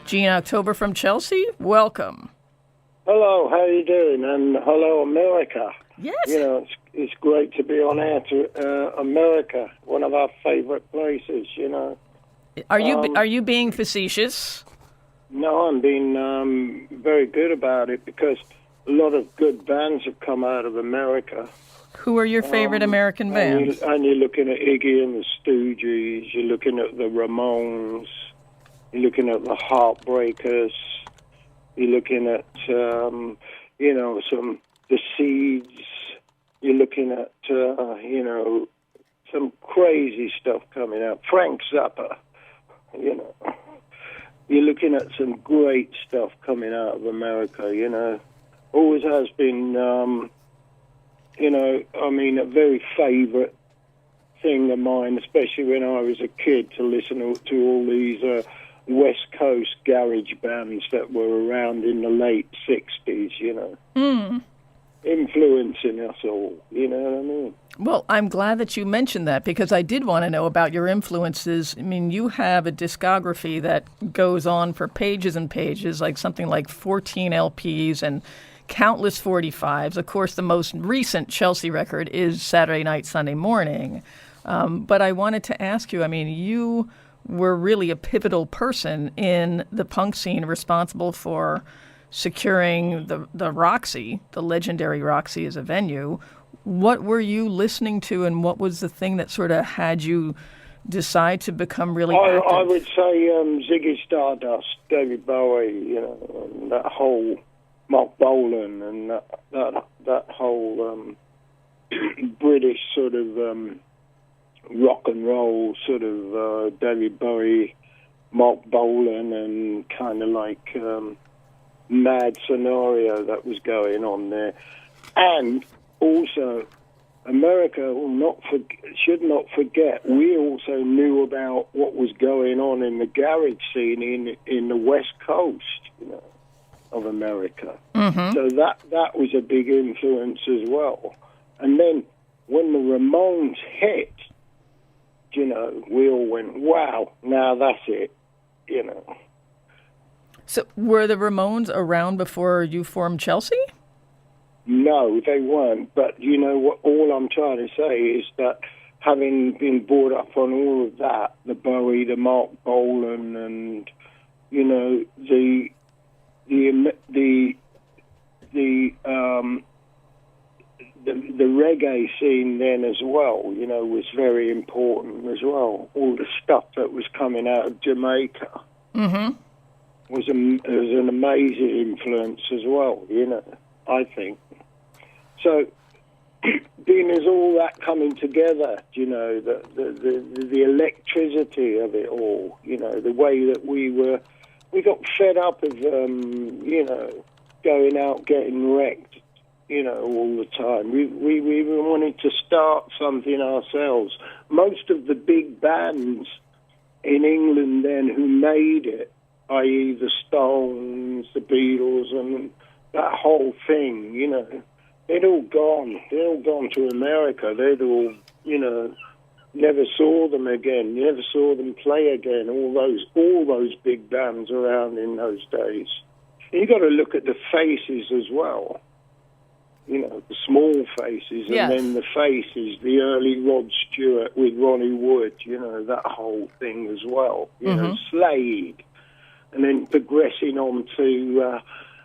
Gene October from Chelsea, welcome. Hello, how are you doing? And hello, America. Yes. You know, it's great to be on air to America, one of our favorite places, you know. Are you being facetious? No, I'm being very good about it because a lot of good bands have come out of America. Who are your favorite American bands? And you're looking at Iggy and the Stooges, you're looking at the Ramones, you're looking at the Heartbreakers, you're looking at, the Seeds, you're looking at, some crazy stuff coming out. Frank Zappa, you know. You're looking at some great stuff coming out of America, you know. Always has been, a very favorite thing of mine, especially when I was a kid, to listen to all these West Coast garage bands that were around in the late 60s, you know. Influencing us all, you know what I mean? Well, I'm glad that you mentioned that because I did want to know about your influences. I mean, you have a discography that goes on for pages and pages, like something like 14 LPs and countless 45s. Of course, the most recent Chelsea record is Saturday Night, Sunday Morning. But I wanted to ask you, I mean, you were really a pivotal person in the punk scene, responsible for securing the Roxy, the legendary Roxy as a venue. What were you listening to, and what was the thing that sort of had you decide to become really active? I would say Ziggy Stardust, David Bowie, you know, and that whole Mark Bolan and that whole British sort of rock and roll sort of David Bowie, Mark Bolan, and kind of like mad scenario that was going on there. And also, America should not forget, we also knew about what was going on in the garage scene in the West Coast, you know, of America. Mm-hmm. So that was a big influence as well. And then when the Ramones hit, you know, we all went, wow, now that's it, you know. So were the Ramones around before you formed Chelsea? No, they weren't. But you know what? All I'm trying to say is that having been brought up on all of that, the Bowie, the Mark Bolan, and you know the reggae scene then as well, you know, was very important as well. All the stuff that was coming out of Jamaica. Mm-hmm. was an amazing influence as well, you know, I think. So, being as all that coming together, you know, the electricity of it all, you know, the way that we got fed up of, you know, going out getting wrecked, you know, all the time. We wanted to start something ourselves. Most of the big bands in England then who made it, i.e. the Stones, the Beatles, and that whole thing, you know, they'd all gone. They'd all gone to America. They'd all, you know, never saw them again. You never saw them play again. All those big bands around in those days. And you got to look at the faces as well. You know, the small faces, yes. And then the faces, the early Rod Stewart with Ronnie Wood, you know, that whole thing as well. You know, Slade. And then progressing on to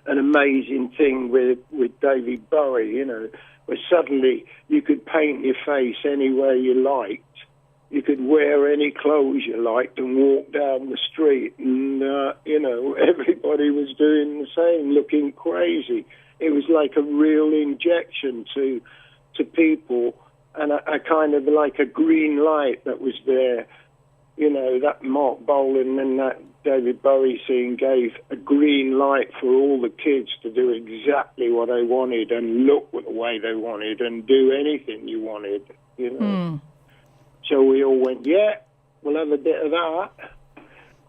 an amazing thing with David Bowie, you know, where suddenly you could paint your face any way you liked. You could wear any clothes you liked and walk down the street. And, you know, everybody was doing the same, looking crazy. It was like a real injection to people, and a kind of like a green light that was there. You know, that Mark Bolan and that David Bowie scene gave a green light for all the kids to do exactly what they wanted and look the way they wanted and do anything you wanted, you know. So we all went, yeah, we'll have a bit of that.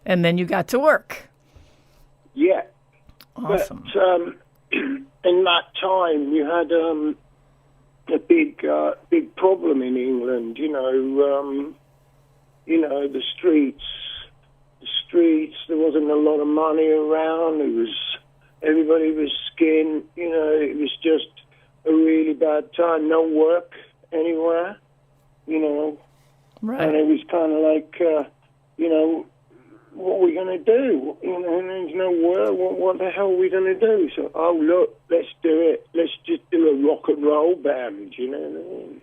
And then you got to work. Yeah. Awesome. But in that time, you had a big problem in England, you know, the streets streets. There wasn't a lot of money around. Everybody was skinned. It was just a really bad time. No work anywhere. Right. And it was kind of like, what are we going to do? There's no work. What the hell are we going to do? So, look, let's do it. Let's just do a rock and roll band, you know what I mean?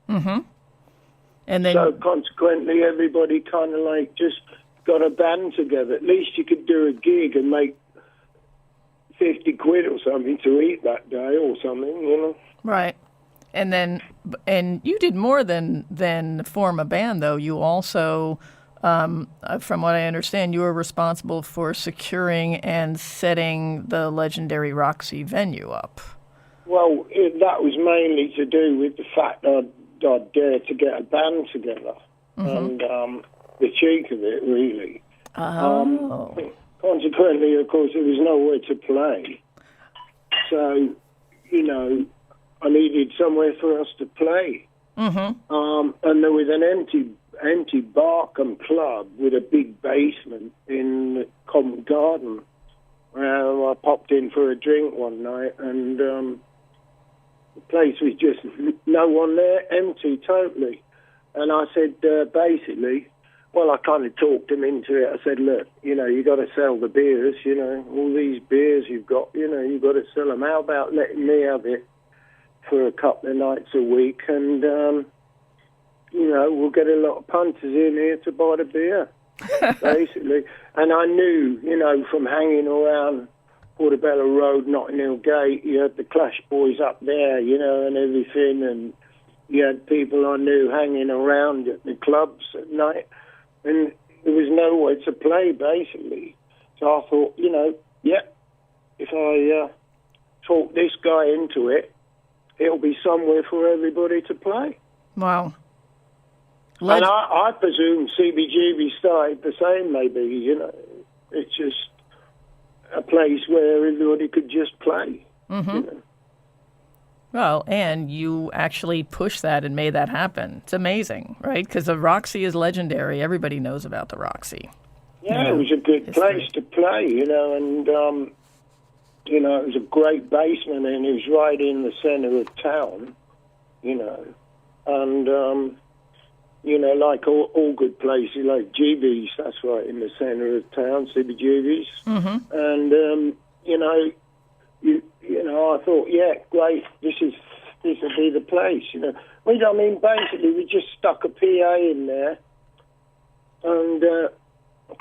Mm-hmm. And then, so consequently, everybody kind of like just got a band together. At least you could do a gig and make 50 quid or something to eat that day or something, Right. And you did more than form a band, though. You also, from what I understand, you were responsible for securing and setting the legendary Roxy venue up. Well, that was mainly to do with the fact that I'd dared to get a band together. And the cheek of it, really. Oh. Consequently, of course, there was nowhere to play. So, I needed somewhere for us to play. Mm-hmm. And there was an empty Barkham club with a big basement in the Covent Garden. I popped in for a drink one night, and the place was just no one there, empty totally. And I said, basically, I kind of talked him into it. I said, look, you got to sell the beers, all these beers you've got, you got to sell them. How about letting me have it for a couple of nights a week, and, we'll get a lot of punters in here to buy the beer, basically. And I knew, from hanging around Portobello Road, Notting Hill Gate, you had the Clash Boys up there, and everything, and you had people I knew hanging around at the clubs at night, and there was nowhere to play, basically. So I thought, if I talk this guy into it, it'll be somewhere for everybody to play. Wow. And I presume CBGB started the same, maybe, It's just a place where everybody could just play. Mm-hmm. Well, and you actually pushed that and made that happen. It's amazing, right? Because the Roxy is legendary. Everybody knows about the Roxy. Yeah, it was a good place to play, and, it was a great basement, and it was right in the centre of town, and, like all good places, like GB's, that's right in the centre of town, CBGB's. Mm-hmm. And, I thought, yeah, great, this will be the place, basically we just stuck a PA in there and a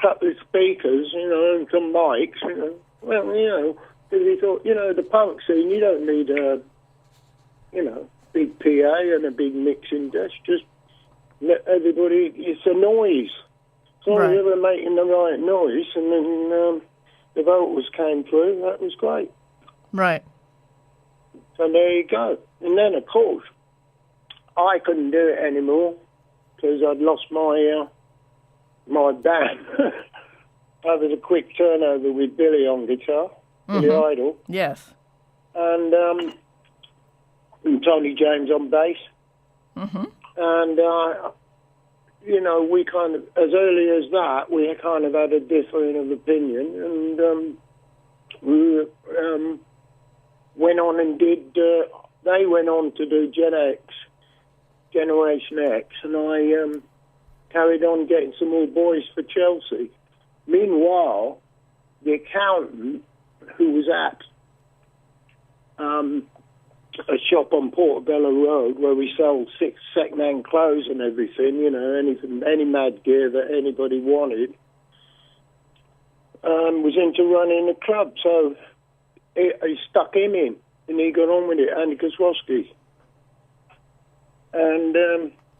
couple of speakers, and some mics, because we thought, the punk scene, you don't need a, big PA and a big mixing desk, just let everybody, it's a noise. So right. We were making the right noise, and then the vocals came through, that was great. Right. So there you go. And then, of course, I couldn't do it anymore because I'd lost my band. I was a quick turnover with Billy on guitar, Billy Idol. Yes. And Tony James on bass. Mm-hmm. And, we kind of, as early as that, we kind of had a differing of opinion. And we went on and did, they went on to do Generation X, and I carried on getting some more boys for Chelsea. Meanwhile, the accountant who was at a shop on Portobello Road where we sold second-hand clothes and everything, any mad gear that anybody wanted, was into running the club. So he stuck him in, and he got on with it, Andy Kozłowski. And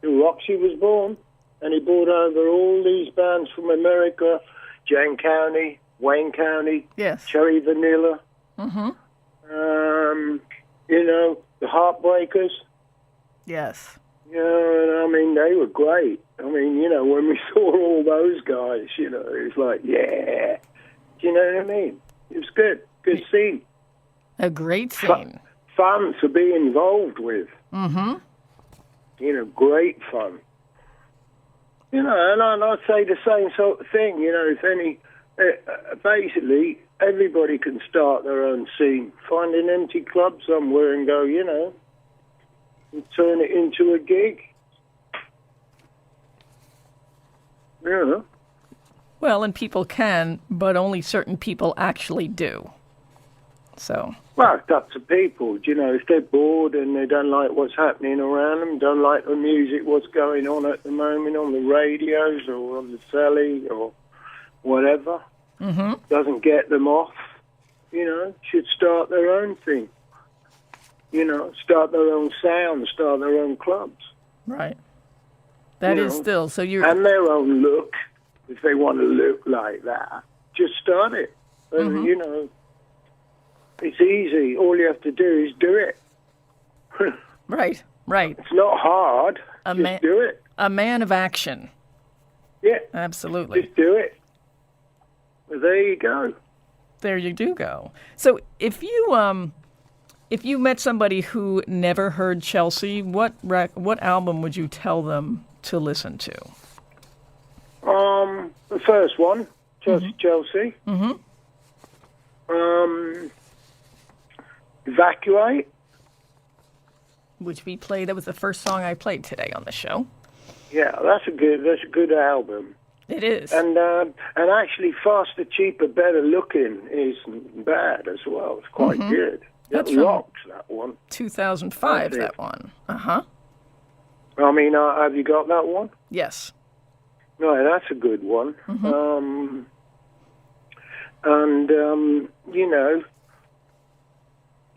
Roxy was born, and he brought over all these bands from America, Jane County, Wayne County, yes, Cherry Vanilla, the Heartbreakers. Yes. They were great. When we saw all those guys, it's like, yeah. Do you know what I mean? It was good. Good scene. A great scene. Fun to be involved with. Mm-hmm. Great fun. You know, and I'd say the same sort of thing. You know, if any, basically everybody can start their own scene. Find an empty club somewhere and go, you know, and turn it into a gig. Yeah. Well, and people can, but only certain people actually do. So. Well, it's up to people. You know, if they're bored and they don't like what's happening around them, don't like the music, what's going on at the moment on the radios or on the telly or whatever, doesn't get them off, you know, should start their own thing. You know, start their own sound, start their own clubs. Right. That is still, so you're... And their own look, if they want to look like that, just start it. And, you know, it's easy. All you have to do is do it. Right. It's not hard. Just do it. A man of action. Yeah. Absolutely. Just do it. Well, there you go. There you do go. So if you met somebody who never heard Chelsea, what album would you tell them to listen to? The first one, just Chelsea. Evacuate. Which we played. That was the first song I played today on the show. Yeah, that's a good album. It is. And actually, Faster, Cheaper, Better Looking isn't bad as well. It's quite good. That's rocks, that one. 2005, that one. I mean, have you got that one? Yes. No, that's a good one.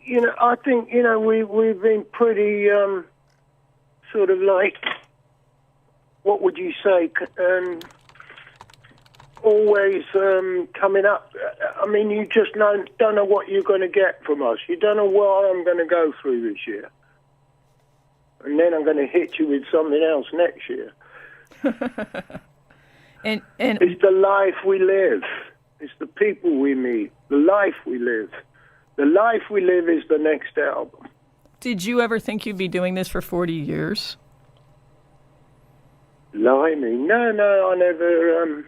You know, I think, you know, we've been pretty sort of like, what would you say, always coming up. I mean, you just don't know what you're going to get from us. You don't know what I'm going to go through this year. And then I'm going to hit you with something else next year. and it's the life we live. It's the people we meet. The life we live. The life we live is the next album. Did you ever think you'd be doing this for 40 years? Blimey. No, I never...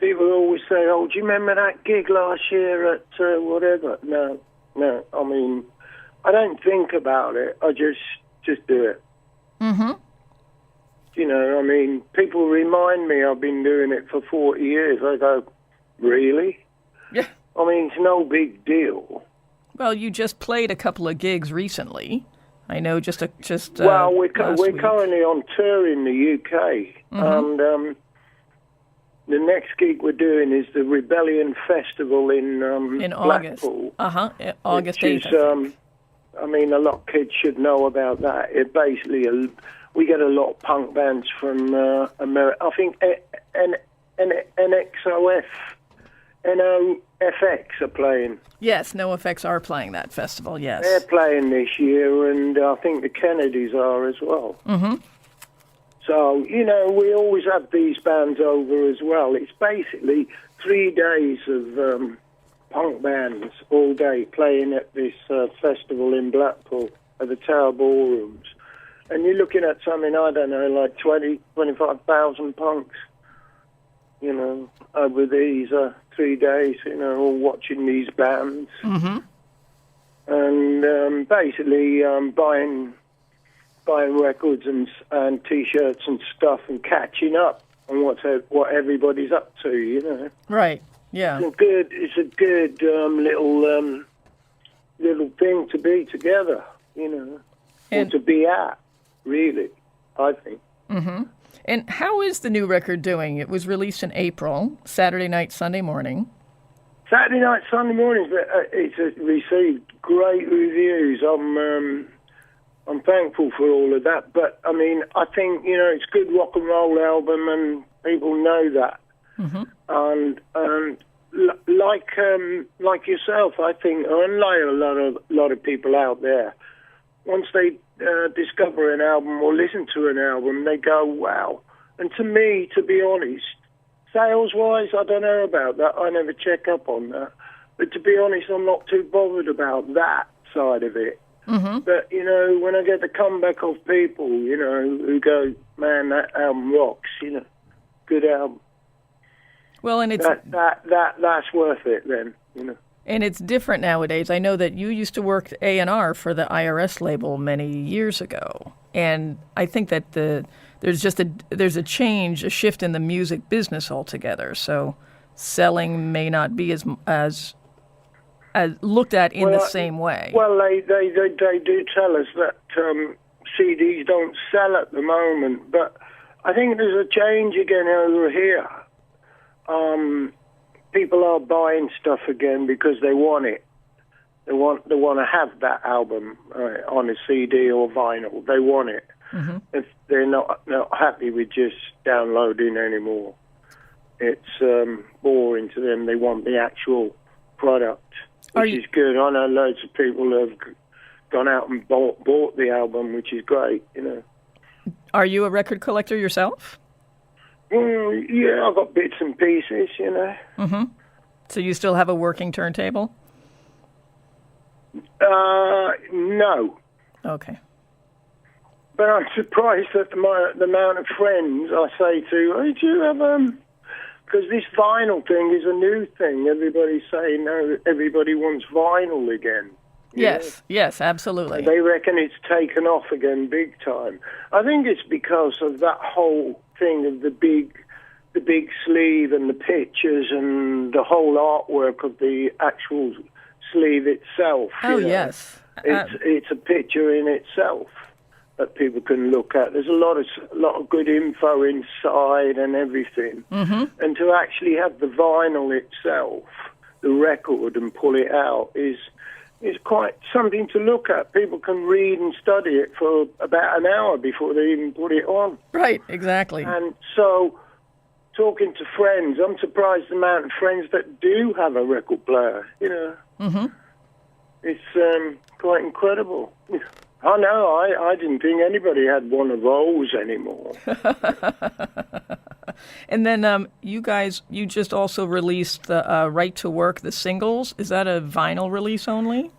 people always say, oh, do you remember that gig last year at whatever? No. I mean, I don't think about it. I just do it. You know, I mean, people remind me I've been doing it for 40 years. I go, really? Yeah. I mean, it's no big deal. Well, you just played a couple of gigs recently. I know, well, we're currently on tour in the UK, and the next gig we're doing is the Rebellion Festival in August. Blackpool. August 8th. I mean, a lot of kids should know about that. It basically, we get a lot of punk bands from America. I think NOFX are playing. Yes, NoFX are playing that festival, yes. They're playing this year, and I think the Kennedys are as well. So, you know, we always have these bands over as well. It's basically 3 days of punk bands all day playing at this festival in Blackpool at the Tower Ballrooms. And you're looking at something, I don't know, like 25,000 punks, you know, over these 3 days, you know, all watching these bands. And basically buying records and T-shirts and stuff and catching up on what everybody's up to, you know. Right. Yeah. It's a good little thing to be together, you know, or to be at, really, I think. And how is the new record doing? It was released in April, Saturday night, Sunday morning. Saturday night, Sunday mornings, it's received great reviews. I'm thankful for all of that. But, I mean, I think, you know, it's a good rock and roll album and people know that. And like yourself, I think, and like a lot of people out there, once they discover an album or listen to an album, they go, wow. And to me, to be honest, sales-wise, I don't know about that. I never check up on that. But to be honest, I'm not too bothered about that side of it. But, you know, when I get the comeback of people, you know, who go, man, that album rocks. Good album. Well, and it's that's worth it then. And it's different nowadays. I know that you used to work A&R for the IRS label many years ago, and I think that there's a change, a shift in the music business altogether. So selling may not be as looked at in the same way. Well, they do tell us that CDs don't sell at the moment, but I think there's a change again over here. People are buying stuff again because they want it. They want to have that album on a CD or vinyl. They want it. Mm-hmm. If they're not happy with just downloading anymore, it's boring to them. They want the actual product, which is good. I know loads of people have gone out and bought the album, which is great. Are you a record collector yourself? Yeah, I've got bits and pieces, Mm-hmm. So you still have a working turntable? No. Okay. But I'm surprised at the amount of friends I say to, hey, do you have because this vinyl thing is a new thing. Everybody's saying, no, everybody wants vinyl again. Yes, absolutely. They reckon it's taken off again big time. I think it's because of that whole thing of the big sleeve and the pictures and the whole artwork of the actual sleeve itself. Oh, yes. It's a picture in itself that people can look at. There's a lot of good info inside and everything. Mm-hmm. And to actually have the vinyl itself, the record, and pull it out is quite something to look at. People can read and study it for about an hour before they even put it on. Right, exactly. And so, talking to friends, I'm surprised the amount of friends that do have a record player, Mm-hmm. It's quite incredible. I know, I didn't think anybody had one of those anymore. And then you just also released the Right to Work, the singles. Is that a vinyl release only?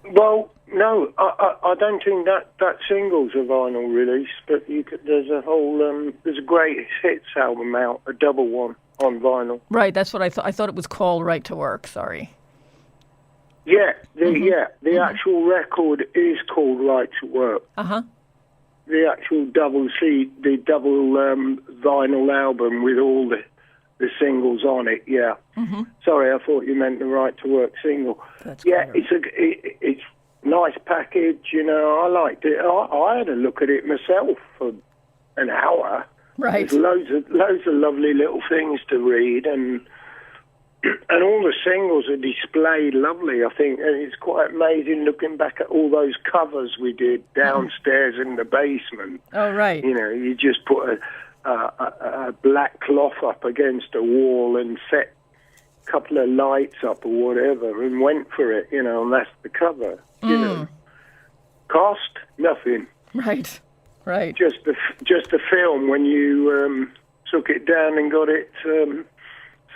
Well, no, I don't think that single's a vinyl release, but there's a great hits album out, a double one on vinyl. Right, that's what I thought. I thought it was called Right to Work, sorry. Yeah, the actual record is called Right to Work. Uh-huh. The actual double vinyl album with all the singles on it. Yeah. Mm-hmm. Sorry, I thought you meant the Right to Work single. That's yeah, clear. it's nice package. I liked it. I had a look at it myself for an hour. Right. There's loads of lovely little things to read and all the singles are displayed lovely, I think. And it's quite amazing looking back at all those covers we did downstairs in the basement. Oh, right. You just put a black cloth up against a wall and set a couple of lights up or whatever and went for it, and that's the cover. Cost? Nothing. Right. Just the film when you took it down and got it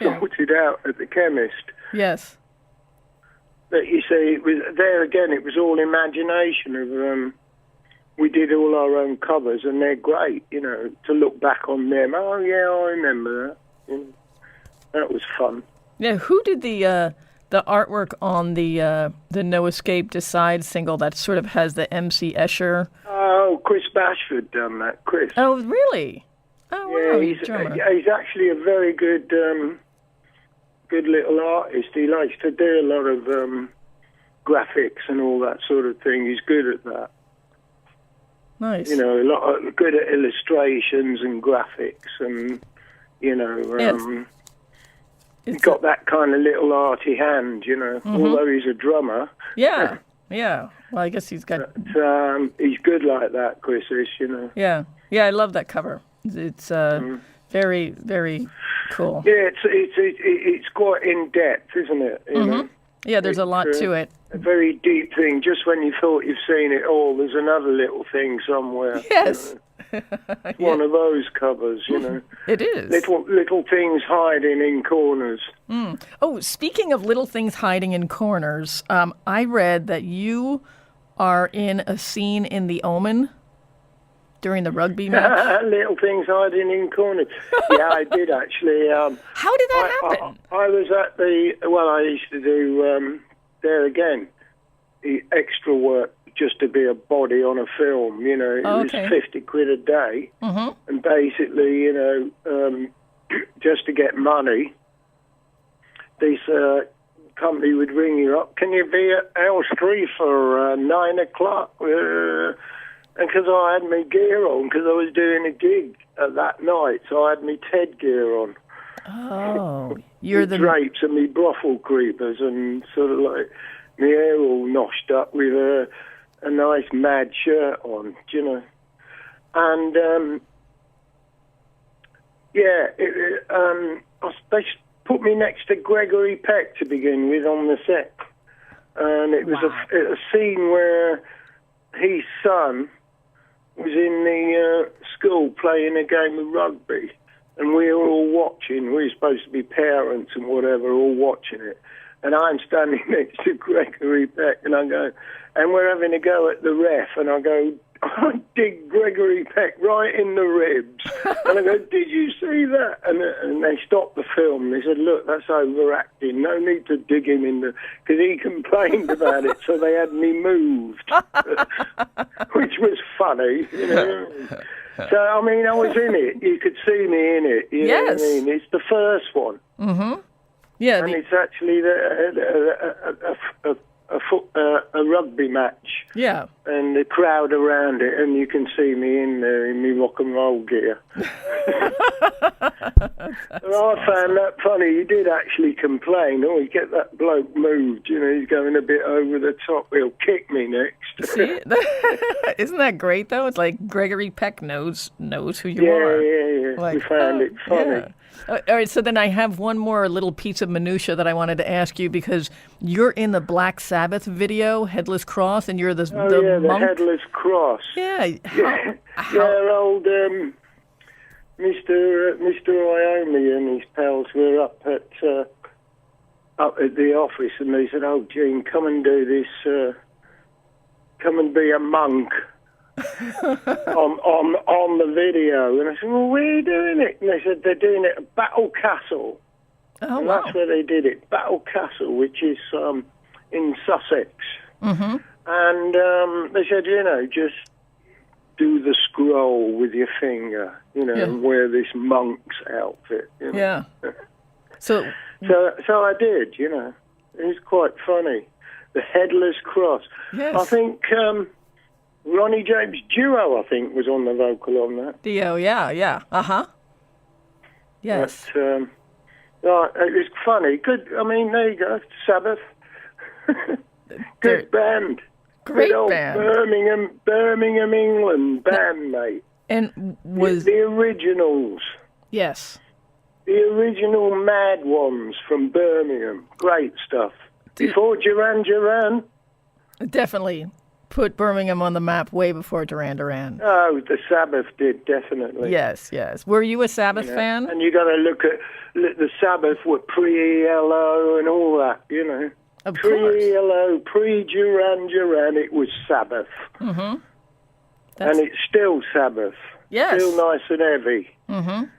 sorted out at the chemist. Yes. But you see, it was there again. It was all imagination of. We did all our own covers, and they're great. To look back on them. Oh yeah, I remember that. That was fun. Yeah. Who did the artwork on the No Escape Decide single that sort of has the MC Escher? Oh, Chris Bashford done that. Chris. Oh, really? Oh, wow. Yeah, he's actually a very good little artist. He likes to do a lot of graphics and all that sort of thing. He's good at that. Nice. A lot of, good at illustrations and graphics, and he's got that kind of little arty hand. Mm-hmm. Although he's a drummer. Yeah. Well, I guess he's got. But, he's good like that, Chris is. Yeah. I love that cover. It's very, very cool. Yeah, it's quite in depth, isn't it? Mm-hmm. Yeah, there's a lot to it. A very deep thing. Just when you thought you've seen it all, there's another little thing somewhere. Yes. One of those covers, It is. Little things hiding in corners. Mm. Oh, speaking of little things hiding in corners, I read that you are in a scene in The Omen. during the rugby match? Little things hiding in corners. Yeah, I did actually. How did that happen? I was at I used to do, there again, the extra work just to be a body on a film, you know. It was 50 quid a day. Mm-hmm. And basically, you know, just to get money, this company would ring you up. Can you be at Elstree for 9 o'clock? And because I had my gear on, because I was doing a gig that night, so I had my Ted gear on. Oh, you're the drapes and me brothel creepers, and sort of like my hair all noshed up with a nice mad shirt on, do you know? And they put me next to Gregory Peck to begin with on the set, and it was a scene where his son was in the school playing a game of rugby, and we were all watching. We were supposed to be parents and whatever, all watching it. And I'm standing next to Gregory Peck, and I go, and we're having a go at the ref, and I go, I dig Gregory Peck right in the ribs. And I go, did you see that? And they stopped the film. They said, look, that's overacting. No need to dig him in the... Because he complained about it, so they had me moved. Which was funny, you know. So, I mean, I was in it. You could see me in it. You know what I mean? It's the first one. Mm-hmm. Yeah. And it's actually a rugby match. Yeah. And the crowd around it, and you can see me in there in my rock and roll gear. I found that funny. He did actually complain, you get that bloke moved, you know, he's going a bit over the top, he'll kick me next. See? Isn't that great, though? It's like Gregory Peck knows who you are. Yeah. Like, we found it funny. Yeah. All right, so then I have one more little piece of minutia that I wanted to ask you, because you're in the Black Sabbath video, Headless Cross, and you're the monk. The Headless Cross. Yeah. Old Mr. Iommi and his pals were up at the office, and they said, "Oh, Gene, come and do this. Come and be a monk." on the video, and I said, well, where are you doing it? And they said they're doing it at Battle Castle. Oh, and wow. That's where they did it, Battle Castle, which is in Sussex. Mm-hmm. And they said, you know, just do the scroll with your finger, you know, and wear this monk's outfit. You know? Yeah. So I did, you know. It was quite funny. The Headless Cross. Yes. I think Ronnie James Duo, I think, was on the vocal on that. Dio, yeah. Uh-huh. Yes. But, it was funny. Good, I mean, there you go, Sabbath. Good band. Great Good old band. Birmingham, England band, mate. And was... The originals. Yes. The original mad ones from Birmingham. Great stuff. Before Duran. Definitely put Birmingham on the map way before Duran Duran. Oh, the Sabbath did, definitely. Yes. Were you a Sabbath fan? And you got to look at the Sabbath were pre-ELO and all that, you know. Of course. Pre-ELO, pre-Duran Duran, it was Sabbath. Mm-hmm. And it's still Sabbath. Yes. Still nice and heavy. Mm-hmm.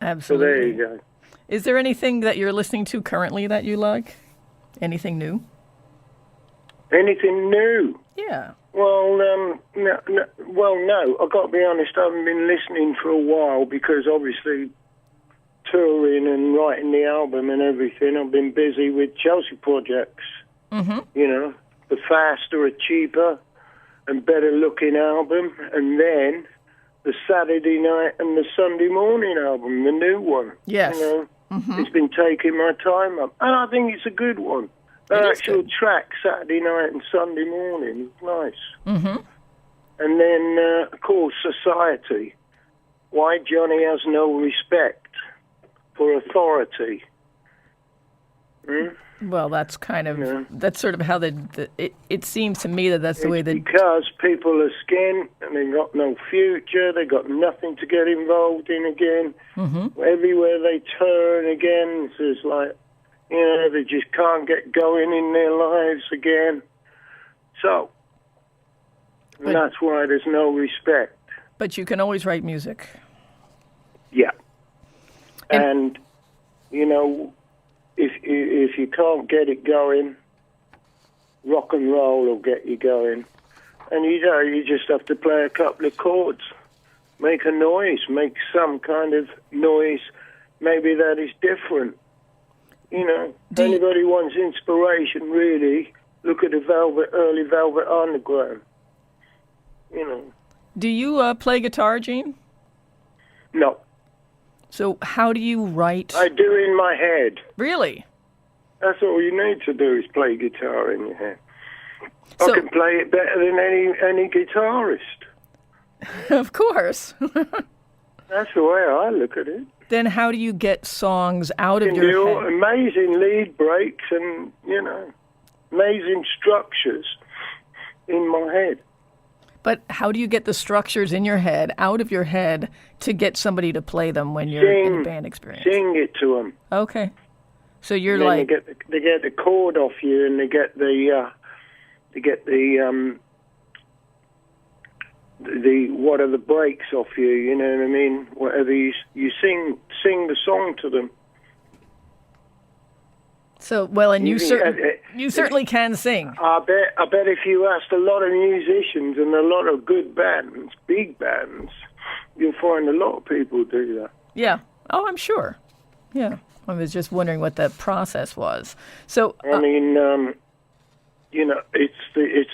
Absolutely. So there you go. Is there anything that you're listening to currently that you like? Anything new? Anything new? Yeah. Well, no. I've got to be honest, I haven't been listening for a while because obviously touring and writing the album and everything, I've been busy with Chelsea projects. Mm-hmm. You know, the faster, cheaper and better looking album, and then the Saturday night and the Sunday morning album, the new one. Yes. You know, mm-hmm. It's been taking my time up, and I think it's a good one. The actual track, Saturday night and Sunday morning, is nice. Mm-hmm. And then, of course, Society. Why Johnny Has No Respect for Authority. Well, that's kind of, that's sort of how it seems to me that's the way that... Because people are skint and they've got no future, they've got nothing to get involved in again. Mm-hmm. Everywhere they turn again, it's like, you know, they just can't get going in their lives again. So, and that's why there's no respect. But you can always write music. Yeah. And you know, if you can't get it going, rock and roll will get you going. And you just have to play a couple of chords, make a noise, make some kind of noise, maybe that is different. You know, if anybody wants inspiration, really, look at the early Velvet Underground. You know. Do you play guitar, Gene? No. So how do you write? I do in my head. Really? That's all you need to do is play guitar in your head. So, I can play it better than any guitarist. Of course. That's the way I look at it. Then how do you get songs out of your do head? Amazing lead breaks and, amazing structures in my head. But how do you get the structures in your head, out of your head, to get somebody to play them when you're in a band experience? Sing it to them. Okay. So you're then like... They get the chord off you, and they get the what are the breaks off you, you know what I mean? Whatever you sing the song to them. So, well, and you certainly can sing. I bet if you asked a lot of musicians and a lot of good bands, big bands, you'll find a lot of people do that. Yeah. Oh, I'm sure. Yeah. I was just wondering what the process was. So, I mean, it's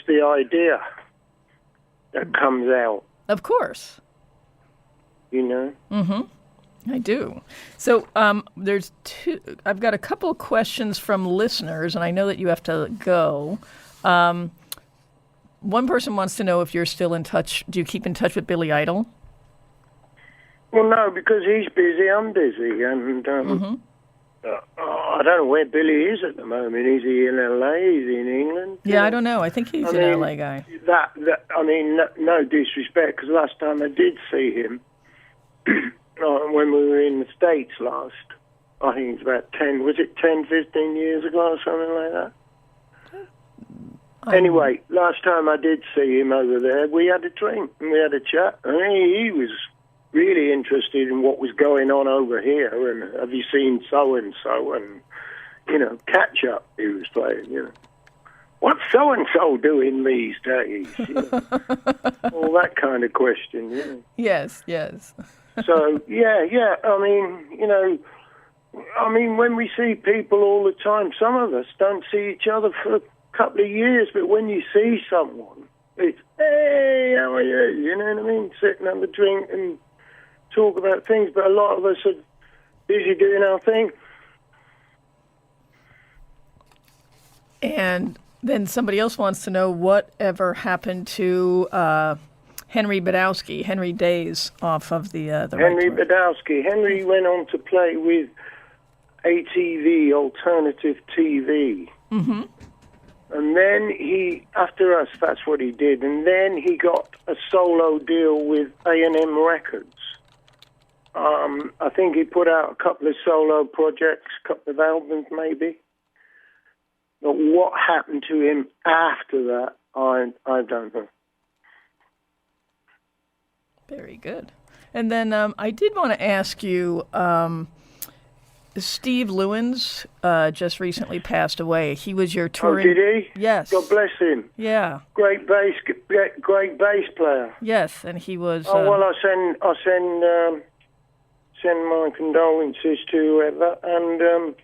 the idea that comes out. Of course. You know? Mm-hmm. I do. So I've got a couple of questions from listeners, and I know that you have to go. One person wants to know if you're still in touch. Do you keep in touch with Billy Idol? Well, no, because he's busy, I'm busy, and I don't know where Billy is at the moment. Is he in LA? Is he in England? Yeah, I don't know. I think he's an LA guy. No disrespect, because last time I did see him, when we were in the States last, I think it's about 10 15 years ago or something like that? Anyway, last time I did see him over there, we had a drink and we had a chat, and he was really interested in what was going on over here, and have you seen so-and-so, and, catch up he was playing, What's so-and-so doing these days? All that kind of question, Yes. So, yeah, when we see people all the time, some of us don't see each other for a couple of years, but when you see someone, it's, hey, how are you? You know what I mean? Sitting have a drink and talk about things, but a lot of us are busy doing our thing. And then somebody else wants to know whatever happened to Henry Buttowski, Henry Days, off of the Henry Buttowski. Henry went on to play with ATV, Alternative TV. Mm-hmm. And then after us, that's what he did. And then he got a solo deal with A&M Records. I think he put out a couple of solo projects, a couple of albums maybe. But what happened to him after that, I don't know. Very good. And then I did want to ask you, Steve Lewins just recently passed away. He was your touring... Oh, did he? Yes. God bless him. Yeah. Great bass player. Yes, and he was... I send my condolences to whoever, and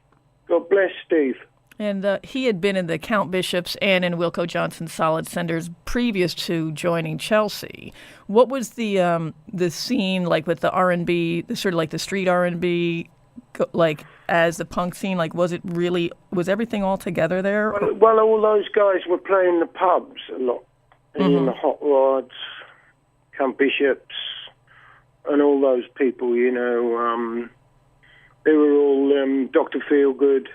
God bless Steve. And he had been in the Count Bishops and in Wilco Johnson's Solid Senders previous to joining Chelsea. What was the scene like with the R&B, sort of like the street R&B, like as the punk scene? Like, was everything all together there? Well, all those guys were playing the pubs a lot, in the Hot Rods, Count Bishops, and all those people. They were all Dr. Feelgood.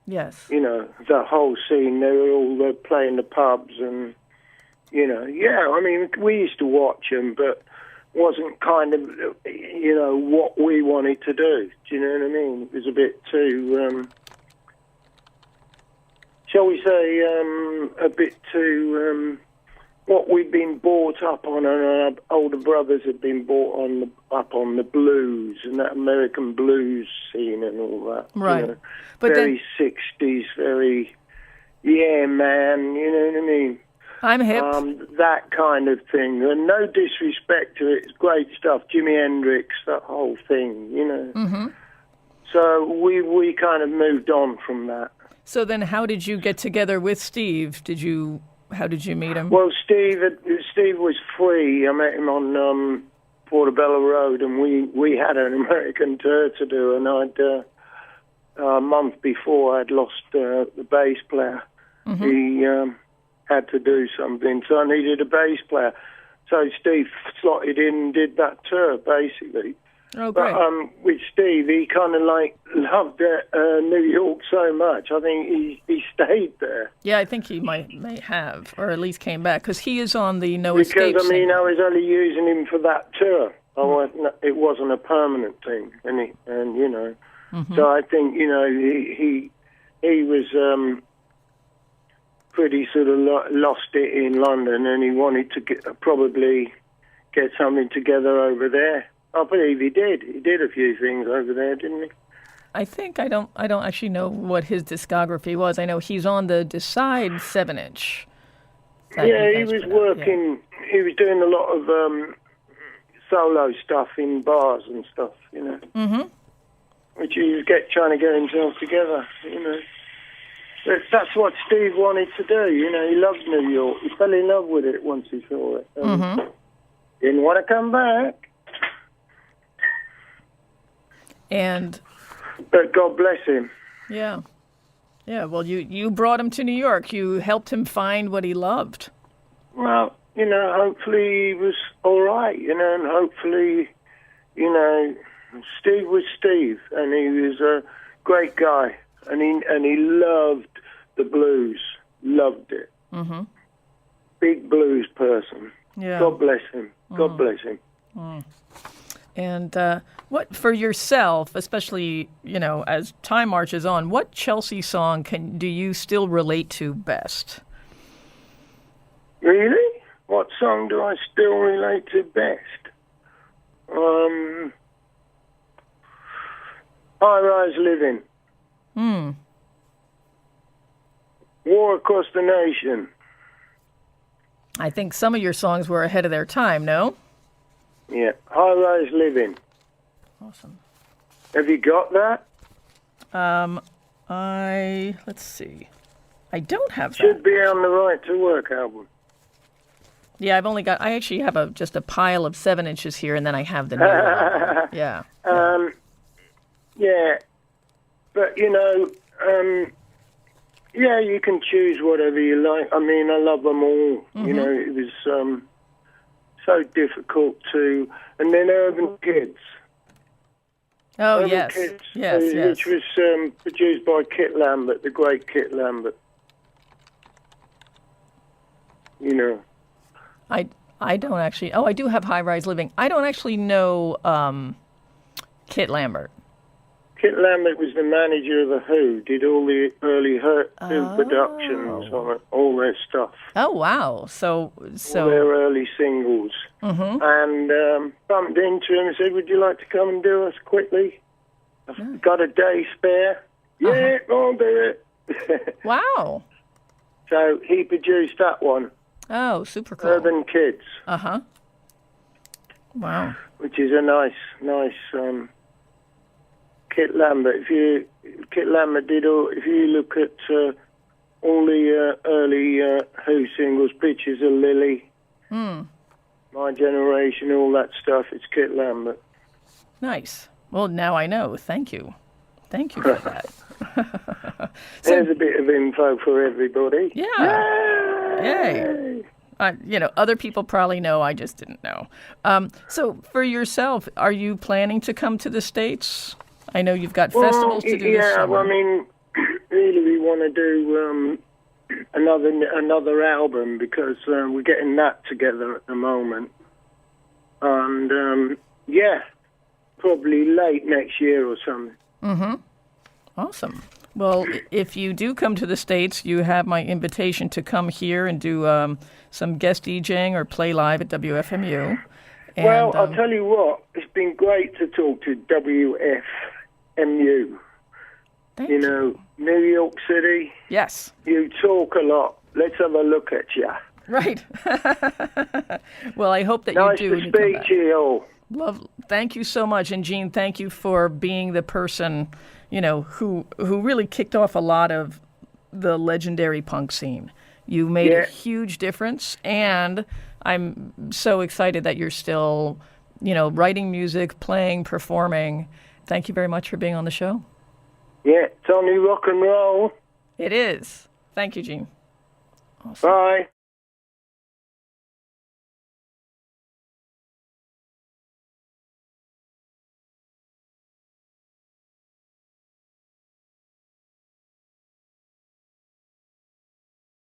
Yes. The whole scene, they were all playing the pubs and, we used to watch them, but wasn't kind of, what we wanted to do. Do you know what I mean? It was a bit too, shall we say, a bit too what we'd been brought up on, and our older brothers had been brought up on the blues and that American blues scene and all that. Right. You know, But very 60s, very, yeah, man, you know what I mean? I'm hip. That kind of thing. And no disrespect to it, it's great stuff. Jimi Hendrix, that whole thing, you know. Mm-hmm. So we kind of moved on from that. So then how did you get together with Steve? How did you meet him? Well, Steve was free. I met him on Portobello Road, and we had an American tour to do, and a month before I'd lost the bass player. Mm-hmm. He had to do something, so I needed a bass player. So Steve slotted in and did that tour, basically. Oh, great. But with Steve, he kind of loved New York so much. I think he stayed there. Yeah, I think he may have, or at least came back, because he is on the No Escape Because, I mean, single. I was only using him for that tour. It wasn't a permanent thing, and you know. Mm-hmm. So I think, you know, he was pretty sort of lost it in London, and he wanted to probably get something together over there. I believe he did. He did a few things over there, didn't he? I think I don't actually know what his discography was. I know he's on the Decide 7-inch. Yeah, he was working. Yeah. He was doing a lot of solo stuff in bars and stuff, you know. Mm-hmm. Which he was trying to get himself together, you know. But that's what Steve wanted to do, you know. He loved New York. He fell in love with it once he saw it. Mm-hmm. Didn't want to come back. But God bless him. Yeah. Yeah, well, you brought him to New York. You helped him find what he loved. Well, you know, hopefully he was all right, you know, and hopefully, you know, Steve was Steve, and he was a great guy, and he loved the blues, loved it. Mm-hmm. Big blues person. Yeah. God bless him. God bless him. Mm. And what, for yourself, especially, you know, as time marches on, what Chelsea song do you still relate to best? Really? What song do I still relate to best? High Rise Living. War Across the Nation. I think some of your songs were ahead of their time, no? Yeah, High Rise Living. Awesome. Have you got that? Let's see. I don't have that. Should be on the Right to Work album. Yeah, I actually have just a pile of 7-inches here, and then I have the new one. Yeah. Yeah, but, you know, yeah, you can choose whatever you like. I mean, I love them all. Mm-hmm. You know, it was so difficult to... And then Urban Kids. Oh, Urban yes. Kids, Yes. Which was produced by Kit Lambert, the great Kit Lambert. You know. I don't actually... Oh, I do have High Rise Living. I don't actually know Kit Lambert. Kit Lambert was the manager of The Who, did all the early Who productions on it, all their stuff. Oh, wow. So all their early singles. Mm-hmm. And bumped into him and said, would you like to come and do us quickly? I've got a day spare. Yeah, I'll do it. Wow. So he produced that one. Oh, super cool. Urban Kids. Uh-huh. Wow. Which is a nice Kit Lambert. Kit Lambert did all. If you look at all the early Who singles, Pictures of Lily, My Generation, all that stuff, it's Kit Lambert. Nice. Well, now I know. Thank you for that. There's a bit of info for everybody. Yeah. Yay. You know, other people probably know. I just didn't know. So for yourself, are you planning to come to the States? I know you've got festivals to do this summer. Well, I mean, really we want to do another album because we're getting that together at the moment. And, probably late next year or something. Mm-hmm. Awesome. Well, if you do come to the States, you have my invitation to come here and do some guest DJing or play live at WFMU. And, Well, I'll tell you what, it's been great to talk to WFMU. thank You know, New York City, Yes. you talk a lot. Let's have a look at you. Right. Well, I hope that Nice you do. to when you come speak back. to you all. Thank you so much. And Jean, thank you for being the person, who really kicked off a lot of the legendary punk scene. You made a huge difference, and I'm so excited that you're still, writing music, playing, performing. Thank you very much for being on the show. Yeah, it's only rock and roll. It is. Thank you, Jean. Awesome. Bye.